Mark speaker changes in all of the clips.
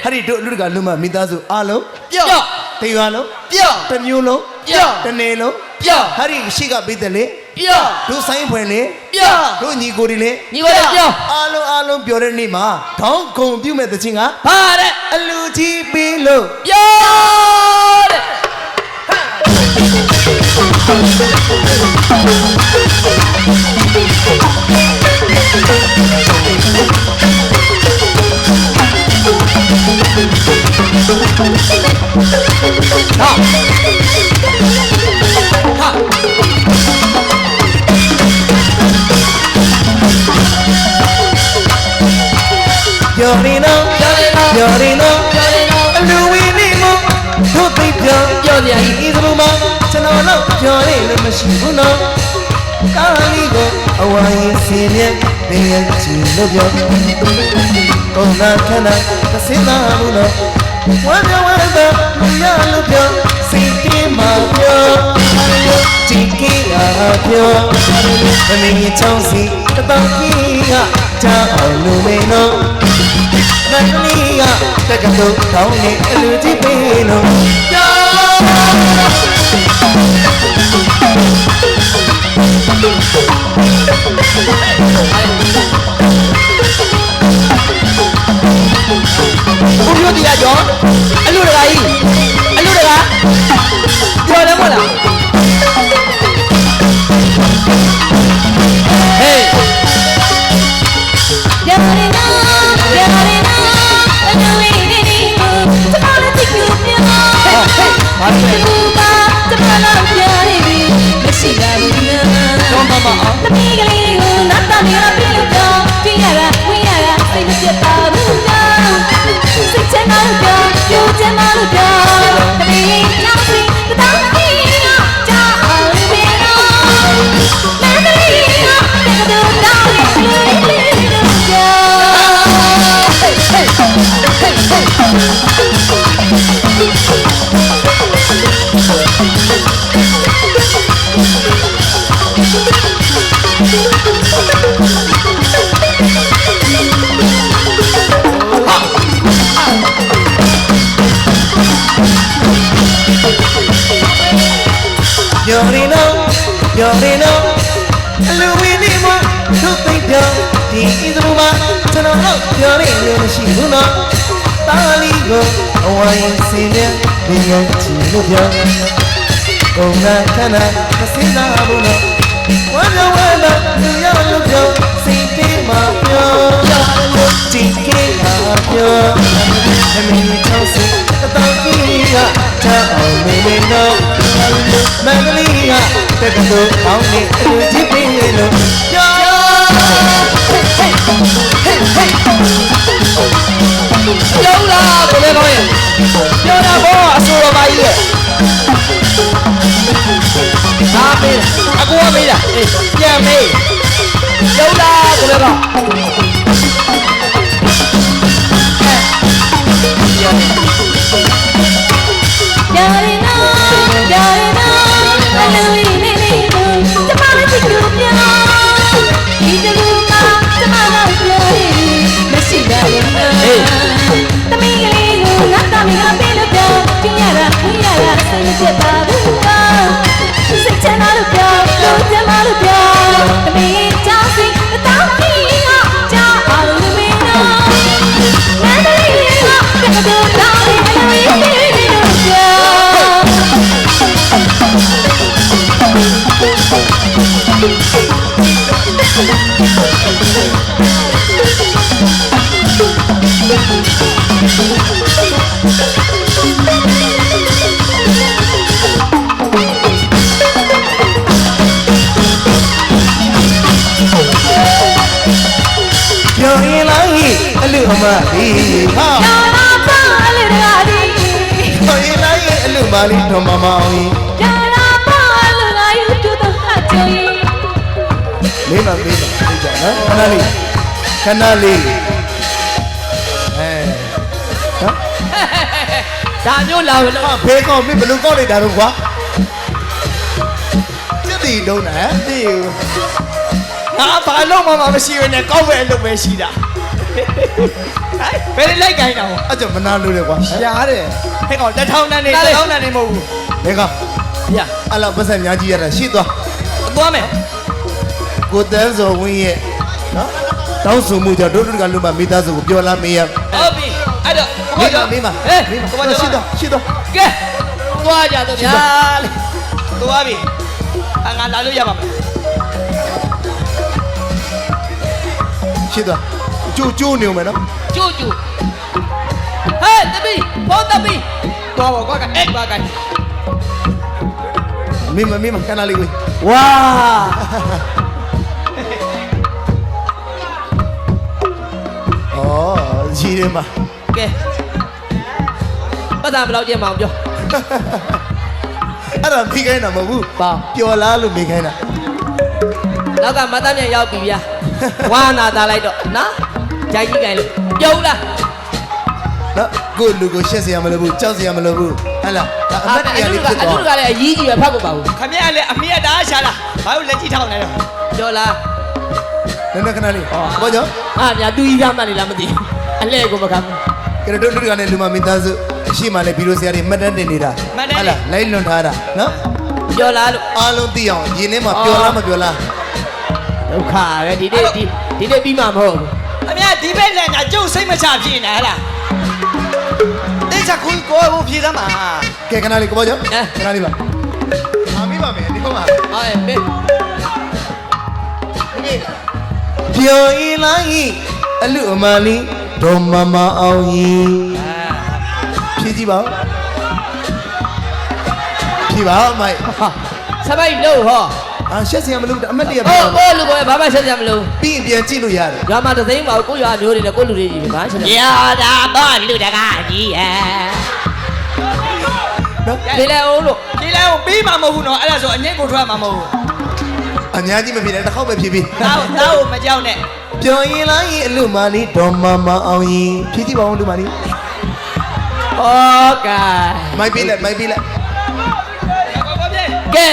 Speaker 1: ဟာဒီတို့လူကလူမမိသားစုအားလုံးပြော့တေရွာလုံးပြော့တစ်မျိုးလုံးပြော့တစ်နေလုံးပြော့ဟာဒီရှိကပြီးတယ်လေပြော့တို့ဆိုင်ဖွယ်လေပြော့တို့ညီကိုတွေလေ
Speaker 2: ညီကိုတွေပြော့
Speaker 1: အားလုံးပြောတဲ့နေ့မှာထောင်းခုံပြုတ်မဲ့တဲ့ချင်းက
Speaker 2: ဘာတဲ့အ
Speaker 1: လူကြီးပြီးလို့
Speaker 2: ပြောတဲ့
Speaker 1: ပြောနေတော့အလူဝင်းနေမို့တို့သိပြော
Speaker 2: စရာကြီး
Speaker 1: ဒီလိုမှကျွန်တော်တော့ပြောနေလို့မရှိဘူးနော်ကာလီကိုအဝိုင်းစင်းရဲ့ဘယ်ရဲ့ချီလို့ပြောကိုနာခဏသစင်းသားဘူးနော်ဝမ်းမြောက်ဝမ်းသာလူရလို့ပြောစိတ်ကြီးမှပြောကြည်ကြီးအားပြောမင်းရဲ့ချောင်းစီတပေါင်းကြီးကကြားအောင်လို့မင်းနော်နတ်နီကတက္ကသိုလ်ကောင်းနေအလူကြီးပေးလို့ပြော
Speaker 2: ဦးပြောတရားကျော်အလူတကာကြီးအလူတကာပြောတယ်မဟုတ်လားဟေး
Speaker 3: ရရနာအနဝေးနေနေကိုတမလို့တိကျပြော
Speaker 2: ဘာလဲ
Speaker 3: ဘူပါတမလို့ပြောနေပြီမရှိပါဘူးနော်
Speaker 2: တော့မအောင်
Speaker 3: တမီးကလေးကိုနတ်သားမျိုးပြလို့တော့ပြရတာဝင်ရတာစိတ်မပြတ်ပါဘူးနော်စိတ်ချမ်းသာလို့ပြောပြိုချမ်းသာလို့ပြောတမီးနောင်စီတတောင်းကြီးကြောက်အောင်မင်းတော့မန္တလေးကတကယ်တော့တောင်းနေလို့ပြော
Speaker 1: ပြောနေတော့အလူဝင်းနေမို့တို့သိပြောဒီဣသလူမှာကျွန်တော်တော့ပြောနေလို့မရှိဘူးနော်တာလီကိုအဝိုင်းစင်းနဲ့ဘယ်ရဲ့ချီလို့ပြောကိုနာခဏမစင်းသားဘူးနော်ဝမ်းမြောက်ဝမ်းသာလူရလို့ပြောစိတ်ပြေးမှပြောကြည်ကေးမှပြောအမင်းချောင်းစီတတောင်းကြီးကချောင်းအောင်နေနေတော့မန္တလေးကတက္ကသိုလ်ကောင်းနေအလူကြီးပေးလို့ပြော
Speaker 2: ပြောလားကိုလည်းကောင်းရဲ့ပြောတာဘောအဆိုတော်ပါကြီးရဲ့ဒါမေးအကူကမေးတာပြန်မေးပြောလားကိုလည်းကောင်း
Speaker 3: ရရနာအလူဝေးနေနေကိုတမလို့တိကျပြောဒီတလူမှာတမလို့ပြောနေမရှိပါဘူးနော်တမီးကလေးကိုငါသားမင်းကပေးလို့ပြောပြရတာဝင်ရတာစိတ်မပြတ်ပါဘူးနော်စိတ်ချမ်းသာလို့ပြောလို့ချမ်းသာလို့ပြောတမီးချောင်းစီတတောင်းကြီးကကြောက်အောင်လို့မင်းနော်မန္တလေးကတကယ်တော့တောင်းနေအလူဝေးနေလို့ပြော
Speaker 1: ပြောရင်လိုက်အလူအမလေးဟာ
Speaker 3: လာလာပါလေရာဒီ
Speaker 1: ပြောရင်လိုက်အလူမလေးတော်မမောင်ကြီး
Speaker 3: လာလာပါလေရာယူတူတော့ဟာချီ
Speaker 1: လေးပါသေးတယ်သိကြနော်ခဏလေးအဲနော်
Speaker 2: ဒါမျိုးလာလို့
Speaker 1: ဟာဖေးကောင်းပြီဘလူကောက်လိုက်တာတော့ကွာပြည့်တည်လုံးနဲ့သိယူငါဘာလို့မှမရှိရနဲ့ကောက်ပဲအလုပ်ပဲရှိတာ
Speaker 2: ဘယ်လိုက်ခိုင်းတာဟော
Speaker 1: အဲ့ကြောင့်မနာလို့လေကွာရှားတယ်
Speaker 2: ဟဲ့ကောင်တစ်ထောင်တန်းနေတစ်ထောင်တန်းနေမဟုတ်ဘူး
Speaker 1: လေကောင်
Speaker 2: ဗျာ
Speaker 1: အဲ့လောက်ပတ်စံများကြီးရတာရှိသွား
Speaker 2: သွားမယ်
Speaker 1: ကိုတန်းစော်ဝင်းရဲ့နော်တောင်းဆိုမှုကြောင့်ဒုဒုကလူမမိသားစုကိုပြောလာမေးရ
Speaker 2: ဟုတ်ပြီအဲ့တော့
Speaker 1: မိမမိမ
Speaker 2: ဟဲ့
Speaker 1: မိမ
Speaker 2: ကိုမ
Speaker 1: ရှိသွားရှိသွား
Speaker 2: ကဲသွားကြတော့ဗျာလေသွားပြီငါလာလို့ရပါမယ်
Speaker 1: ရှိသွားကျိုးနေဦးမယ်နော်
Speaker 2: ကျိုးဟဲ့တပီဘောတပီသွားပါကွာကအဲ့ပါက
Speaker 1: မိမကနာလေးကို
Speaker 2: ဝါ
Speaker 1: ဩကြီးတယ်မှာ
Speaker 2: ကဲပတ်တာဘယ်လောက်ကျင်းမအောင်ပြော
Speaker 1: အဲ့ဒါမိခိုင်းတာမဟုတ်ဘူး
Speaker 2: ပါ
Speaker 1: ပျော်လားလို့မိခိုင်းတာ
Speaker 2: နောက်ကမတ်သားမြန်ရောက်ပြီဗျာဝါနာသားလိုက်တော့နော်ဂျိုက်ကြီးကြိုင်လို့ပြုံးလား
Speaker 1: နော်ကိုလူကိုရှက်စရာမလိုဘူးကြောက်စရာမလိုဘူးဟဲ့လားဒါအမတ်တရားလေးဖြစ်
Speaker 2: အ
Speaker 1: သွား
Speaker 2: တူကလည်းအကြီးကြီးပဲဖတ်ဖို့ပါဘူး
Speaker 4: ခမရလည်းအမေကဒါရှာလာဘာလို့လက်ကြီးထောက်နေလဲ
Speaker 2: ပြောလား
Speaker 1: နည်းနည်းခဏလေးဘောကြောင့်
Speaker 2: ညာသူကြီးသားမှနေလားမသိဘူးအလှဲ့ကိုမကမ်းဘူး
Speaker 1: ကဲတို့လူကလည်းလူမမိသားစုအရှိမှလည်းဘီလိုဆရာတွေမှတ်တမ်းတင်နေတာလားလိုက်လွန်ထားတာနော်
Speaker 2: ပြောလားလို့
Speaker 1: အားလုံးသိအောင်ရင်းထဲမှာပျော်လားမပျော်လား
Speaker 2: ဒုက္ခပဲဒီနေ့ပြီးမှမဟုတ်ဘူး
Speaker 4: အမေကဒီဘက်လန်ကကျုပ်စိတ်မချဖြစ်နေဟလားတိတ်ချကိုကိုဟိုဖြေသမှာ
Speaker 1: ကဲခဏလေးကိုဘောကြောင့်ခဏလေးပါအာမိပါမယ်ဒီကောင်က
Speaker 2: အော်မေ
Speaker 1: ပျော်ရင်လိုက်အလူအမလေးဒေါ်မမအောင်ရင်ဖြည့်ကြည့်ပါဖြည့်ပါမိုက်
Speaker 2: စပိုက်လို့ဟော
Speaker 1: အာရှက်စရာမလိုအမတ်တရ
Speaker 2: ဟောကိုလူကဘာမှဆက်ကြမလို့
Speaker 1: ပြီးရင်ပြန်ကြည့်လို့ရတယ်
Speaker 2: ရွာမှာတသိန်းပါကိုရွာမျိုးတွေနဲ့ကိုလူတွေကြီးပဲဘာဆက်ကြ
Speaker 4: ရောတာတော့လူတကားကြီးရဲ့
Speaker 1: နော်
Speaker 2: ဒီလေအောင်လို့
Speaker 4: ဒီလဲကိုပြီးမှာမဟုတ်ဘူးနော်အဲ့ဒါဆိုအငိတ်ကိုထွက်မှာမဟုတ်ဘူး
Speaker 1: အများကြီးမဖြစ်နဲ့တစ်ခေါက်ပဲဖြည့်ပြီး
Speaker 4: တောက်ကိုမကြောက်နဲ့
Speaker 1: ပျော်ရင်လိုက်အလူမလေးဒေါ်မမအောင်ရင်ဖြည့်ကြည့်ပါဦးလူမလေး
Speaker 2: ဟောကဲ
Speaker 1: မိုက်ပြီးလိုက်မိုက်ပြီးလိုက်
Speaker 4: ကိုပြေ
Speaker 2: ကဲ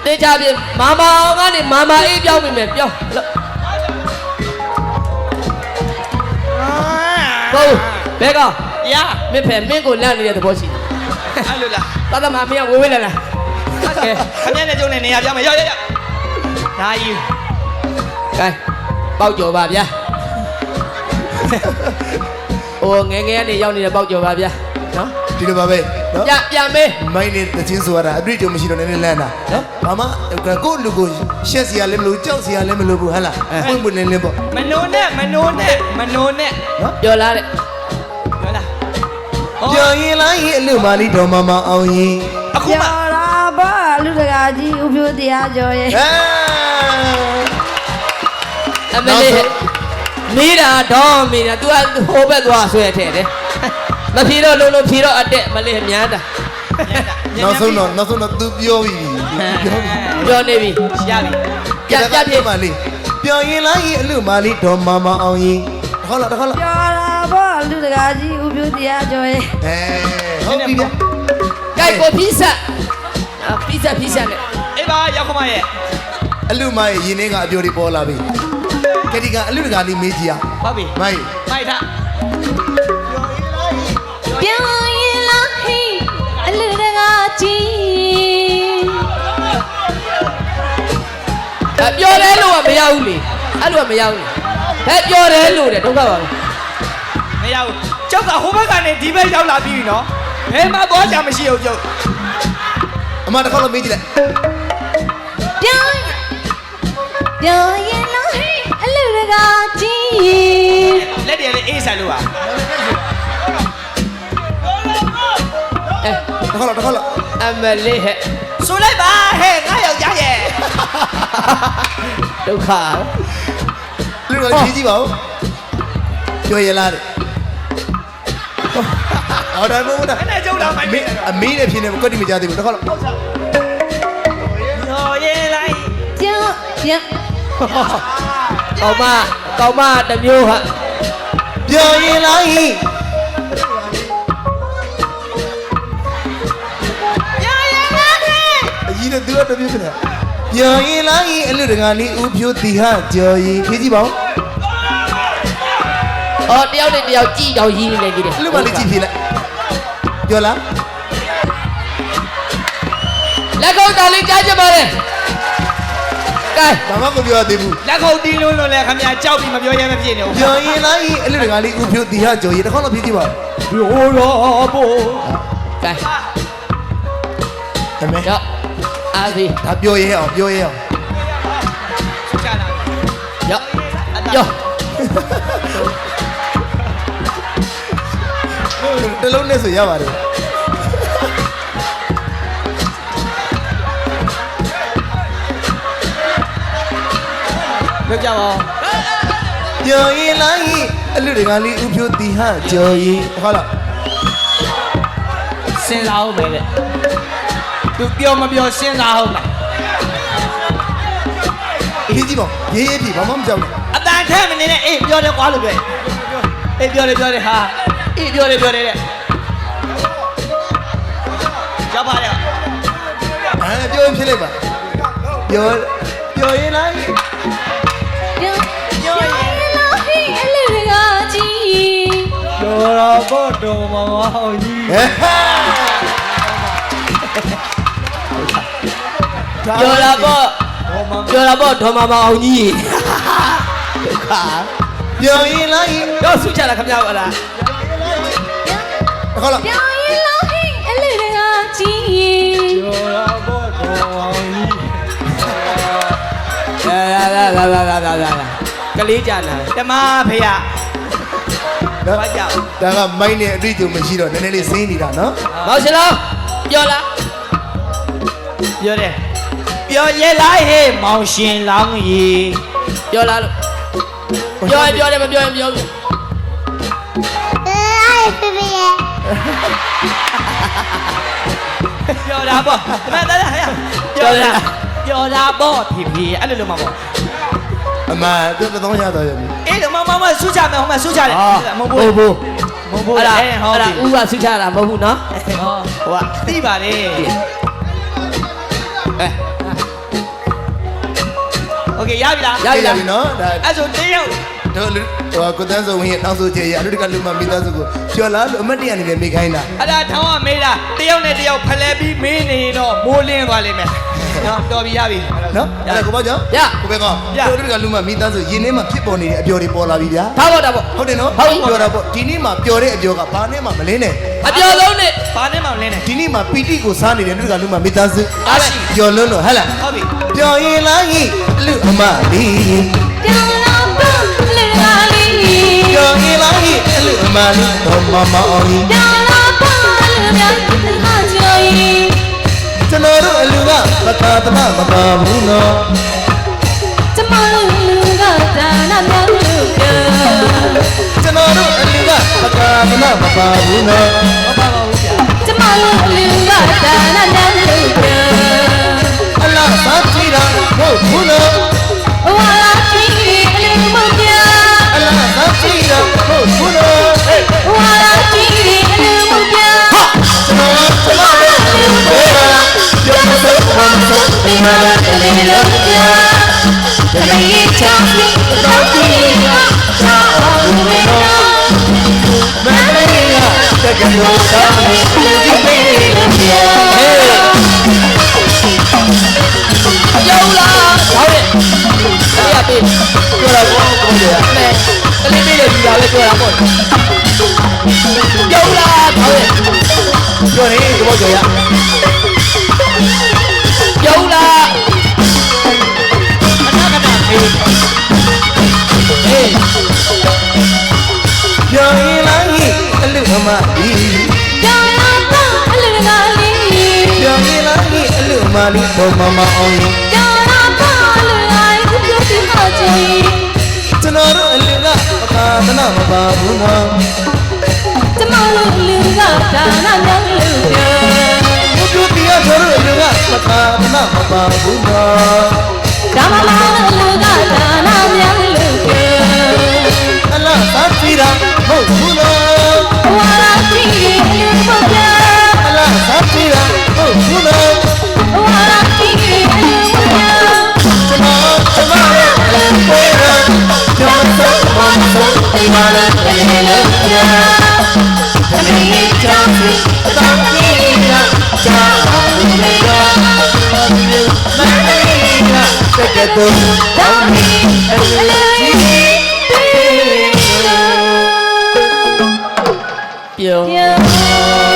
Speaker 2: တေချာပြေမာမအောင်ကနေမာမအေးပြောင်းပြီမယ်ပြောင်းဟုတ်ဘဲကောင်
Speaker 4: ရ
Speaker 2: မင်းဖယ်မင်းကိုလန့်နေတဲ့သဘောရှိ
Speaker 4: အဲ့လိုလား
Speaker 2: တသမမင်းကဝေးဝေးလာလားကဲ
Speaker 4: ခမရနဲ့ကျုံနဲ့နေရာပြောင်းမယ်ရောက်ဒါယူ
Speaker 2: ကဲပေါက်ကြော်ပါဗျာဟိုငယ်ငယ်ကနေရောက်နေတဲ့ပေါက်ကြော်ပါဗျာနော်
Speaker 1: ဒီလိုပါပဲနော်
Speaker 2: ပြန်မေး
Speaker 1: မိုင်းနဲ့တချင်းဆိုရတာအတွေ့အကြုံမရှိတော့နည်းနည်းလန့်တာနော်ဘာမှကိုယ့်လူကိုရှက်စရာလည်းမလိုကြောက်စရာလည်းမလိုဘူးဟဟလားပွင့်ပွင့်လင်းလင်းပေါ့
Speaker 4: မနိုးနဲ့မနိုးနဲ့မနိုးနဲ့
Speaker 1: နော်
Speaker 2: ပြောလားတဲ့
Speaker 4: ပြောလား
Speaker 1: ပျော်ရင်လိုက်အလူမလေးဒေါ်မမအောင်ရင်
Speaker 4: အခုမှ
Speaker 3: ကျော်လာပါလူတကာကြီးဥပြိုတရားကျော်ရဲ့
Speaker 2: အမလေးမိတာတော့မိတာ तू ဟိုဘက်သွားဆွဲထဲတယ်မဖြေတော့လို့ဖြေတော့အတက်မလေးများတာ
Speaker 1: နောက်ဆုံးတော့သူပြောပြီပြောပြီ
Speaker 2: ပြောနေပြီ
Speaker 4: ရပြီ
Speaker 2: ပြပြေ
Speaker 1: မလေးပျော်ရင်လိုက်အလူမလေးဒေါ်မမအောင်ရင်တစ်ခေါက်လား
Speaker 3: ကျော်လာပါလူတကာကြီးဥပြိုတရားကျော်ရဲ့
Speaker 1: ဟုတ်ပြီဗျ
Speaker 2: ကြိုက်ကိုဖိဆက်ဖိဆက်နဲ့
Speaker 4: အေးပါရောက်ခမရဲ့
Speaker 1: အလူမရဲ့ရင်းနှင်းကအပြော်တွေပေါ်လာပြီကတိကအလူတကာလေးမေးကြည့်အောင်
Speaker 4: ဟုတ်ပြီ
Speaker 1: မိုင်း
Speaker 4: မိုက်တာ
Speaker 3: ပြောင်းရင်လာဟိအလူတကာကြီး
Speaker 2: ပြောတယ်လို့ကမရဘူးလေအဲ့လိုကမရဘူးလေပြောတယ်လို့တဲ့ဒုက္ခပါဘူး
Speaker 4: မရဘူးကျောက်ကဟိုဘက်ကနေဒီဘက်ရောက်လာပြီနော်ဘယ်မှာသွားကြမရှိဘူးကျောက်
Speaker 1: အမတစ်ခေါက်တော့မေးကြည့်လိုက်
Speaker 3: ပြောင်းရင်လာဟိအလူတကာကြီး
Speaker 4: လက်တွေလည်းအေးဆန်လို့ပါ
Speaker 1: တစ်ခေါက်လား
Speaker 2: အမလေးဟဲ့
Speaker 4: ဆိုလိုက်ပါဟဲ့ငါယောက်ျားရဲ့
Speaker 2: ဒုက္ခ
Speaker 1: လူကဖြေးကြည့်ပါဦးပြောရလားတဲ့ဟောတယ်မို့တာ
Speaker 4: အဲ့နဲ့ကျုပ်လာမိုက်ပြီ
Speaker 1: အမေးနဲ့ဖြေနေကွက်တိမကြသေးဘူးတစ်ခေါက်လား
Speaker 4: ရော်ရင်လိုက်
Speaker 3: ပြောင်း
Speaker 2: ကောင်းမတစ်မျိုးဟာ
Speaker 1: ပြောရင်လိုက်
Speaker 4: ရရလာဟဲ့
Speaker 1: အကြီးနဲ့သူကတပြည့်ဖြစ်နေပြောရင်လိုက်အလူတကာလေးဦးဖြိုးတီဟာကြော်ရင်ဖြေးကြည့်ပါဦး
Speaker 2: အော်တယောက်နဲ့တယောက်ကြည့်အောင်ရင်းနေနေကြည့်တယ်
Speaker 1: အလူမလေးကြည့်ဖြေလိုက်ပြောလား
Speaker 2: လက်ကုပ်တော်လေးကြားချင်ပါလေကဲ
Speaker 1: ဘာမှမပြောသေးဘူး
Speaker 4: လက်ခုပ်တီးလို့လဲခင်ဗျာကြောက်ပြီးမပြောရဲမဖြစ်နေဘူး
Speaker 1: ပြောရင်လားအလူတကာလေးဥဖြိုတီဟာကြော်ရီတစ်ခေါက်တော့ဖြေကြည့်ပါ
Speaker 4: ပြောတော့ဘို့
Speaker 2: ကဲ
Speaker 1: တမဲ
Speaker 2: ရောအားစီ
Speaker 1: ဒါပြောရဲအောင်ပြောရဲအောင်
Speaker 4: ချလာ
Speaker 2: ရောရော
Speaker 1: တလုံးနဲ့ဆိုရပါတယ်
Speaker 4: ပြောကြပါဦး
Speaker 1: ပြောရင်လားအလူတကာလေးဥဖြိုတီဟာကြော်ရီဟုတ်လား
Speaker 4: စဉ်းစားအောင်ပဲတဲ့သူပြောမပြောစဉ်းစားအောင်ပဲ
Speaker 1: ဖြေကြည့်ပါရေးရေးဖြေဘာမှမကြောက်နဲ့
Speaker 4: အတန်ထဲမနေနဲ့အေးပြောတယ်ကွာလို့ပြောအေးပြောတယ်ဟာအေးပြောတယ်တဲ့ရောက်ပါရဲ့
Speaker 1: ပြောရင်ဖြေလိုက်ပါပြောရင်လား
Speaker 3: ပြောရင်လားဟိအလူတကာကြီး
Speaker 4: တော်တော်ဘောတော်မောင်ကြီး
Speaker 2: ပြောတာပေါ့ဒေါ်မမအောင်ကြီး
Speaker 1: ပြောရင်လား
Speaker 2: ရောဆုချလာခင်ဗျာဟုတ်လား
Speaker 1: ဟုတ်လား
Speaker 3: ပြောရင်လားဟိအလူတကာကြီး
Speaker 4: တော်တော်ဘောတော်မောင်ကြီး
Speaker 2: လာကလေးကြလာ
Speaker 4: ဓမ္မဖေရ
Speaker 1: ဒါကမိုင်းနဲ့အတွေ့အကြုံမရှိတော့နည်းနည်းလေးစိမ့်နေတာနော်
Speaker 2: မောင်ရှင်လောပြောလား
Speaker 4: ပြောတယ်ပြောရဲလားဟေးမောင်ရှင်လောင်းကြီး
Speaker 2: ပြောလားလို့ပြောတယ်မပြောရင်ပြောဘူး
Speaker 4: ပြောတာပေါ့မတလားဟဲ့ပြောတာပေါ့ဖြည်းအဲ့လိုမှပေါ့
Speaker 1: အမှန်သူတော့ရတော့ရပြီ
Speaker 4: အေးတော့မဆူချမယ်ဟိုမှာဆူချတယ်မဟုတ်
Speaker 2: ဘူး
Speaker 4: မဟုတ်
Speaker 2: အဲ့ဒါ
Speaker 4: ဟော
Speaker 2: အဲ့ဒါဦးကဆုချတာမဟုတ်ဘူးနော်
Speaker 4: ဟိုကသိပါလေ โอเคရပြီလား
Speaker 2: ရပြီလား
Speaker 1: နော်ဒါ
Speaker 4: အဲ့ဆိုတယောက်
Speaker 1: တို့ဟိုကိုတန်းစုံဝင်တောင်းဆိုချက်ရအလူတကလူမမိသားစုကိုကျော်လာလို့အမတ်တရအနေနဲ့မိခိုင်းတာ
Speaker 4: အဲ့ဒါထောင်းကမေးတာတယောက်နဲ့တယောက်ဖလဲပြီးမေးနေတော့မိုးလင်းသွားလိမ့်မယ်နော်တော်ပြီရပြီ
Speaker 1: နော်အဲ့ဒါကိုပေါ့ကြောင့်ကိုပဲကောတို့အလူတကလူမမိသားစုရင်းနှင်းမှာဖြစ်ပေါ်နေတဲ့အပျော်တွေပေါ်လာပြီဗျာ
Speaker 2: ထားတော့တာပေါ့
Speaker 1: ဟုတ်တယ်နော်ပြောတာပေါ့ဒီနေ့မှာပျော်တဲ့အပျော်ကဘာနဲ့မှမလင်းနဲ့
Speaker 2: အပြောဆုံးနဲ့
Speaker 4: ဘာနဲ့မှမလင်းနဲ့
Speaker 1: ဒီနေ့မှာပီတိကိုစားနေတဲ့အလူတကလူမမိသားစု
Speaker 4: အားရှိ
Speaker 1: ပျော်လွန်းတော့ဟဲ့လား
Speaker 4: ဟုတ်ပြီ
Speaker 1: ပျော်ရင်လားအလူအမလေး
Speaker 3: ပြောင်းလာပေါ့အလူတကာလေး
Speaker 1: ပျော်ရင်လားအလူအမလေးတော့မမအောင်ကြီး
Speaker 3: ပြောင်းလာပေါ့အလူတကာကြီး
Speaker 1: ကျွန်တော်တို့အလူကမသာတမမပါဘူးနော်
Speaker 3: ကျမတို့လူကဒါနမြောက်လို့က
Speaker 1: ကျွန်တော်တို့အလူကမသာတမမပါဘူးနော်
Speaker 4: မပါပါဘူးဗျာ
Speaker 3: ကျမတို့လူကဒါနမြောက်လို့က
Speaker 1: အလားသာကြည့်တာဟုတ်ဘူးနော်
Speaker 3: ဝါလာကြီးအလူမပြ
Speaker 1: အလားသာကြည့်တာဟုတ်ဘူးနော်
Speaker 3: ဝါလာကြီးအလူမပြ
Speaker 1: ကျွန်တော်တို့လူတွေပြောမစမ်းဘာမစမ်းဒီမှာလည်းလို့ပြတမီးချောင်းတော့ကြည့်ရချောင်းဘူးနော်မလေးရတကယ်လို့သာနေဒီပေးလို့ပြ
Speaker 2: ပြောလားဟောတယ်အဲ့ရပေး
Speaker 1: ပြောတာဘောကောင်းတယ်
Speaker 2: မဲကလေးပေးလို့ဒီပါပဲပြောတာပေါ့ပြောလားဟောတယ်
Speaker 1: ပြောနေဒီဘောကြော်ရ
Speaker 2: ပြောလား
Speaker 4: အနာကနာဖေး
Speaker 2: ဟေး
Speaker 1: ပြောရင်လားအလူအမကြီး
Speaker 3: ပြောင်းလာပေါ့အလူတကာလေး
Speaker 1: ပြောရင်လားအလူအမလေးတော့မမအောင်ကြီး
Speaker 3: ပြောင်းလာပေါ့အလူတကာကြီးပြောပြီးမှကြီး
Speaker 1: ကျွန်တော်တို့အလူကမသာတနာမပါဘူးနော်
Speaker 3: ကျမတို့လူကဒါနမြောက်လို့က
Speaker 1: ဘုသူတရားကျွန်တော်တို့အလူကမသာတနာမပါဘူးနော်
Speaker 3: ဒါမမလူကဒါနမြောက်လို့က
Speaker 1: အလားသာကြည့်တာဟုတ်ဘူးနော်
Speaker 3: ဝါလာကြီးအလူမပြ
Speaker 1: အလားသာကြည့်တာဟုတ်ဘူးနော်
Speaker 3: ဝါလာကြီးအလူမပြ
Speaker 1: ကျွန်တော်ရဲ့အလူကိုကျွန်တော်စမ်းဘာစမ်းဒီမှာလည်း တကယ်တော့တောင်းနေအလူကြီး
Speaker 2: ပြော
Speaker 3: ပြော